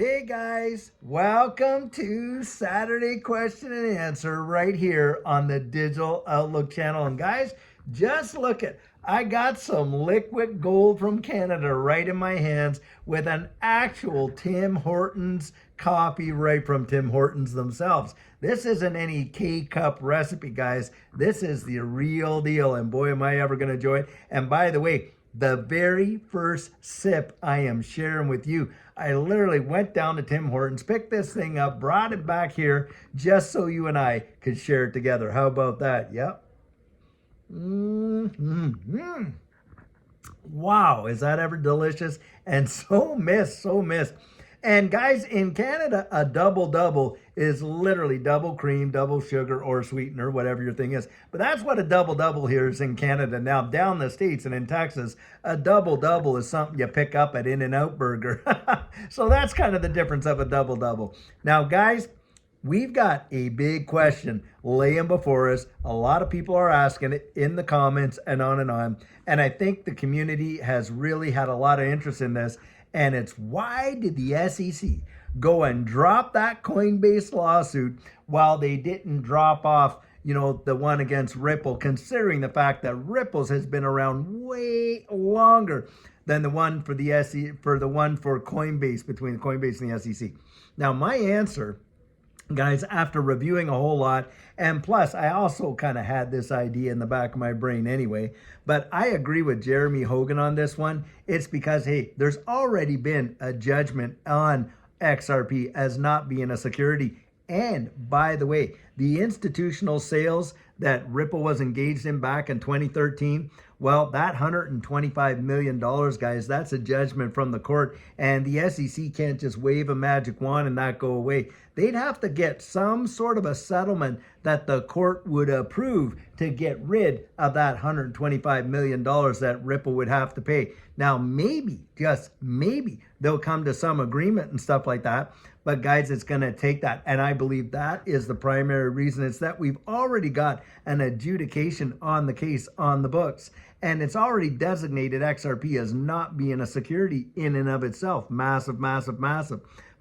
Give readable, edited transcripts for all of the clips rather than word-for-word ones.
Hey guys, welcome to Saturday Question and Answer right here on the Digital Outlook channel. And guys, just look at, I got some liquid gold from Canada right in my hands with an actual Tim Hortons coffee right from Tim Hortons themselves. This isn't any K-cup recipe, guys. This is the real deal. And boy, am I ever going to enjoy it. And by the way, the very first sip I am sharing with you, I literally went down to Tim Hortons, picked this thing up, brought it back here just so you and I could share it together. How about that? Yep. Wow, is that ever delicious? And so missed. And guys, in Canada, a double-double is literally double cream, double sugar, or sweetener, whatever your thing is. But that's what a double-double here is in Canada. Now, down the States and in Texas, a double-double is something you pick up at In-N-Out Burger. So that's kind of the difference of a double-double. Now, guys, we've got a big question laying before us. A lot of people are asking it in the comments and on and on. And I think the community has really had a lot of interest in this. And it's why did the SEC go and drop that Coinbase lawsuit while they didn't drop off, the one against Ripple, considering the fact that Ripple's has been around way longer than the one for the SEC, for the one for Coinbase, between Coinbase and the SEC. Now, my answer, guys, after reviewing a whole lot, and plus I also kind of had this idea in the back of my brain anyway, but I agree with Jeremy Hogan on this one. It's because, hey, there's already been a judgment on XRP as not being a security. And by the way, the institutional sales that Ripple was engaged in back in 2013, well, that $125 million, guys, that's a judgment from the court. And the SEC can't just wave a magic wand and not go away. They'd have to get some sort of a settlement that the court would approve to get rid of that $125 million that Ripple would have to pay. Now, maybe, just maybe, they'll come to some agreement and stuff like that. But guys, it's going to take that. And I believe that is the primary reason. It's that we've already got an adjudication on the case on the books. And it's already designated XRP as not being a security in and of itself. Massive.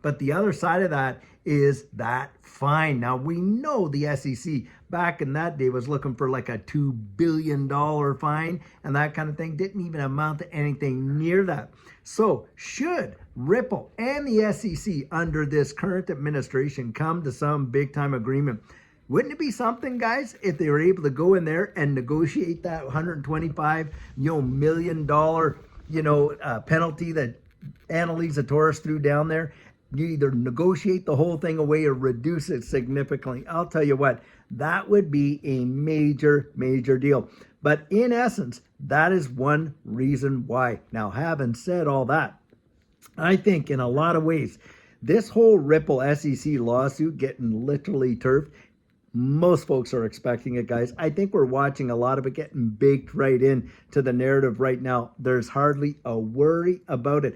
But the other side of that is that fine. Now, we know the SEC back in that day was looking for like a $2 billion fine and that kind of thing. Didn't even amount to anything near that. So should Ripple and the SEC under this current administration come to some big time agreement, wouldn't it be something, guys, if they were able to go in there and negotiate that $125 million penalty that Annalisa Torres threw down there? You either negotiate the whole thing away or reduce it significantly. I'll tell you what, that would be a major deal. But in essence, that is one reason why. Now, having said all that, I think in a lot of ways, this whole Ripple SEC lawsuit getting literally turfed, most folks are expecting it, guys. I think we're watching a lot of it getting baked right in to the narrative right now. There's hardly a worry about it.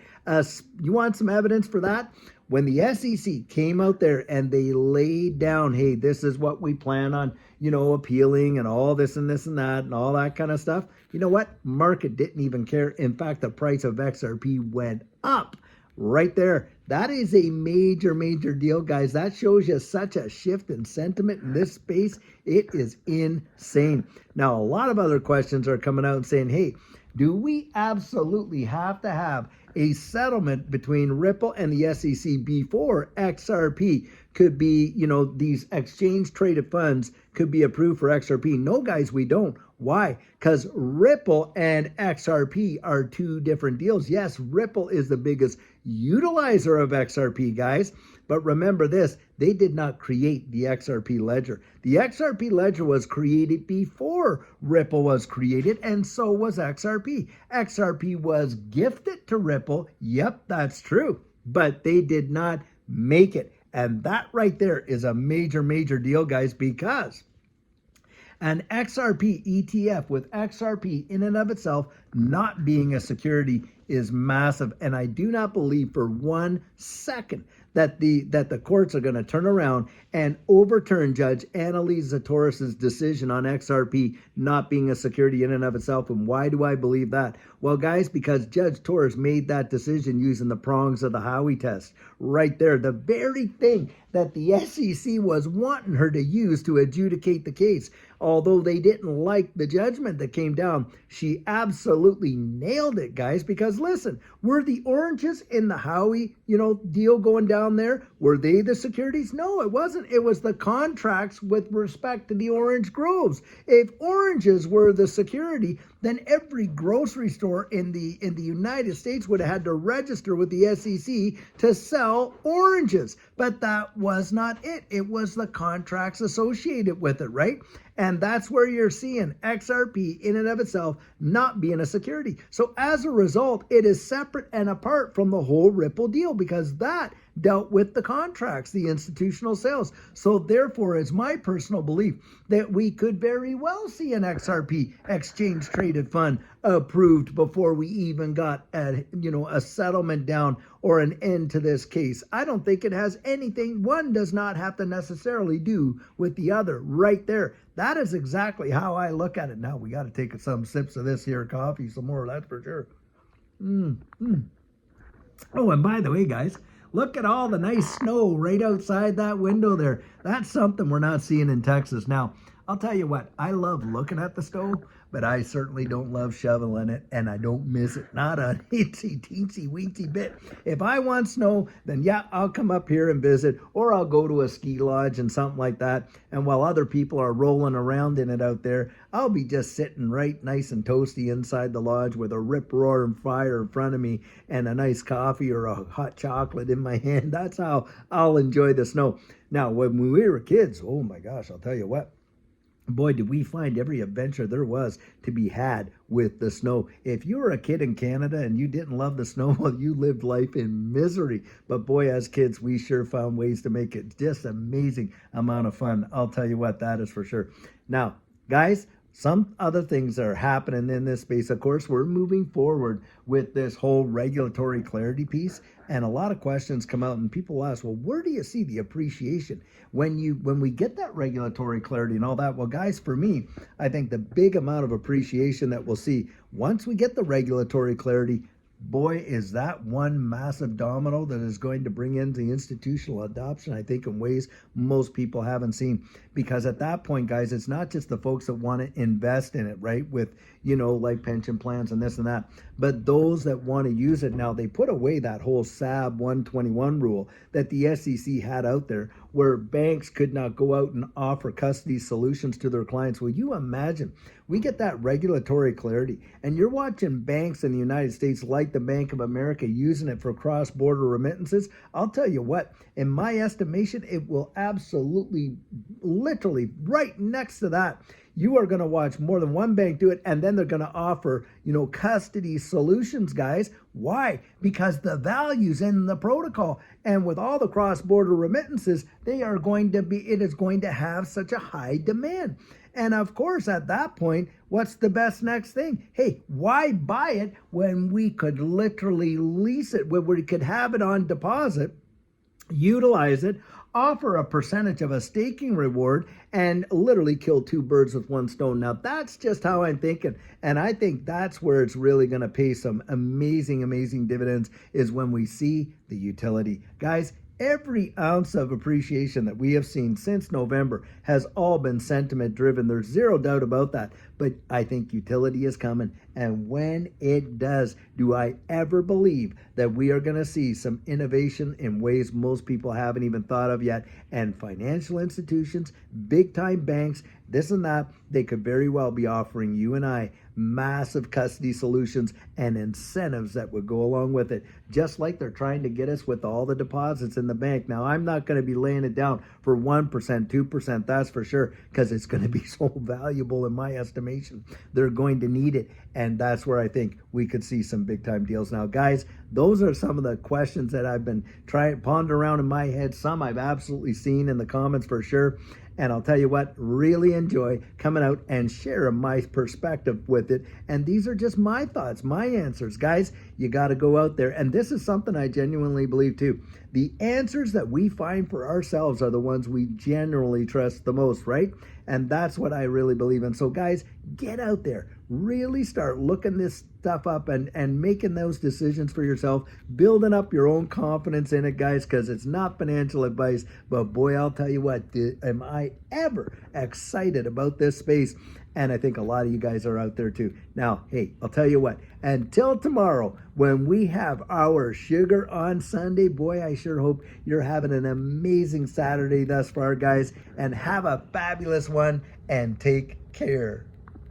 You want some evidence for that? When the SEC came out there and they laid down, hey, this is what we plan on, appealing and all this and this and that and all that kind of stuff. You know what? Market didn't even care. In fact, the price of XRP went up right there. That is a major deal, guys. That shows you such a shift in sentiment in this space. It is insane. Now, a lot of other questions are coming out and saying, hey, do we absolutely have to have a settlement between Ripple and the SEC before XRP could be, these exchange traded funds could be approved for XRP? No, guys, we don't. Why? Because Ripple and XRP are two different deals. Yes, Ripple is the biggest utilizer of XRP, guys. But remember this, they did not create the XRP ledger. The XRP ledger was created before Ripple was created, and so was XRP. XRP was gifted to Ripple. Yep, that's true. But they did not make it. And that right there is a major deal, guys, because an XRP ETF with XRP in and of itself not being a security is massive. And I do not believe for 1 second that the courts are going to turn around and overturn Judge Annalise Torres's decision on XRP not being a security in and of itself. And why do I believe that? Well, guys, because Judge Torres made that decision using the prongs of the Howey test right there, the very thing that the SEC was wanting her to use to adjudicate the case. Although they didn't like the judgment that came down, she absolutely nailed it, guys. Because listen, were the oranges in the Howey, deal going down there, were they the securities? No, it wasn't. It was the contracts with respect to the orange groves. If oranges were the security, then every grocery store in the United States would have had to register with the SEC to sell oranges. But that was not it. It was the contracts associated with it, right? And that's where you're seeing XRP in and of itself not being a security. So as a result, it is separate and apart from the whole Ripple deal, because that dealt with the contracts, the institutional sales. So therefore, it's my personal belief that we could very well see an XRP exchange traded fund approved before we even got a settlement down or an end to this case. I don't think it has anything. One does not have to necessarily do with the other right there. That is exactly how I look at it. Now we got to take some sips of this here coffee, some more, that's for sure. Oh, and by the way, guys, look at all the nice snow right outside that window there. That's something we're not seeing in Texas. Now, I'll tell you what, I love looking at the snow, but I certainly don't love shoveling it, and I don't miss it. Not a itsy teensy weensy bit. If I want snow, then yeah, I'll come up here and visit, or I'll go to a ski lodge and something like that. And while other people are rolling around in it out there, I'll be just sitting right nice and toasty inside the lodge with a rip-roaring fire in front of me and a nice coffee or a hot chocolate in my hand. That's how I'll enjoy the snow. Now, when we were kids, oh my gosh, I'll tell you what. Boy, did we find every adventure there was to be had with the snow. If you were a kid in Canada and you didn't love the snow, well, you lived life in misery. But boy, as kids, we sure found ways to make it just amazing amount of fun. I'll tell you what, that is for sure. Now, guys, some other things are happening in this space. Of course, we're moving forward with this whole regulatory clarity piece, and a lot of questions come out, and people ask, well, where do you see the appreciation when we get that regulatory clarity and all that? Well, guys, for me, I think the big amount of appreciation that we'll see once we get the regulatory clarity, boy, is that one massive domino that is going to bring in the institutional adoption, I think, in ways most people haven't seen. Because at that point, guys, it's not just the folks that want to invest in it, right? With, like pension plans and this and that, but those that want to use it. Now, they put away that whole SAB 121 rule that the SEC had out there, where banks could not go out and offer custody solutions to their clients. Will you imagine? We get that regulatory clarity, and you're watching banks in the United States like the Bank of America using it for cross-border remittances. I'll tell you what, in my estimation, it will absolutely, literally, right next to that, you are going to watch more than one bank do it, and then they're going to offer, custody solutions, guys. Why? Because the value's in the protocol, and with all the cross-border remittances, it is going to have such a high demand. And of course, at that point, what's the best next thing? Hey, why buy it when we could literally lease it, when we could have it on deposit, utilize it, offer a percentage of a staking reward, and literally kill two birds with one stone. Now, that's just how I'm thinking. And I think that's where it's really going to pay some amazing, amazing dividends, is when we see the utility. Guys, every ounce of appreciation that we have seen since November has all been sentiment driven. There's zero doubt about that. But I think utility is coming. And when it does, do I ever believe that we are going to see some innovation in ways most people haven't even thought of yet? And financial institutions, big time banks, this and that, they could very well be offering you and I massive custody solutions and incentives that would go along with it, just like they're trying to get us with all the deposits in the bank. Now, I'm not going to be laying it down for 1%, 2%, that's for sure, because it's going to be so valuable in my estimation. They're going to need it, and that's where I think we could see some big time deals. Now, guys, those are some of the questions that I've been trying ponder around in my head. Some I've absolutely seen in the comments for sure. And I'll tell you what, really enjoy coming out and sharing my perspective with it. And these are just my thoughts, my answers. Guys, you got to go out there. And this is something I genuinely believe too. The answers that we find for ourselves are the ones we generally trust the most, right? And that's what I really believe in. So guys, get out there, really start looking this stuff up and making those decisions for yourself, building up your own confidence in it, guys, because it's not financial advice, but boy, I'll tell you what, am I ever excited about this space. And I think a lot of you guys are out there too. Now, hey, I'll tell you what, until tomorrow, when we have our Sugar on Sunday, boy, I sure hope you're having an amazing Saturday thus far, guys, and have a fabulous one and take care.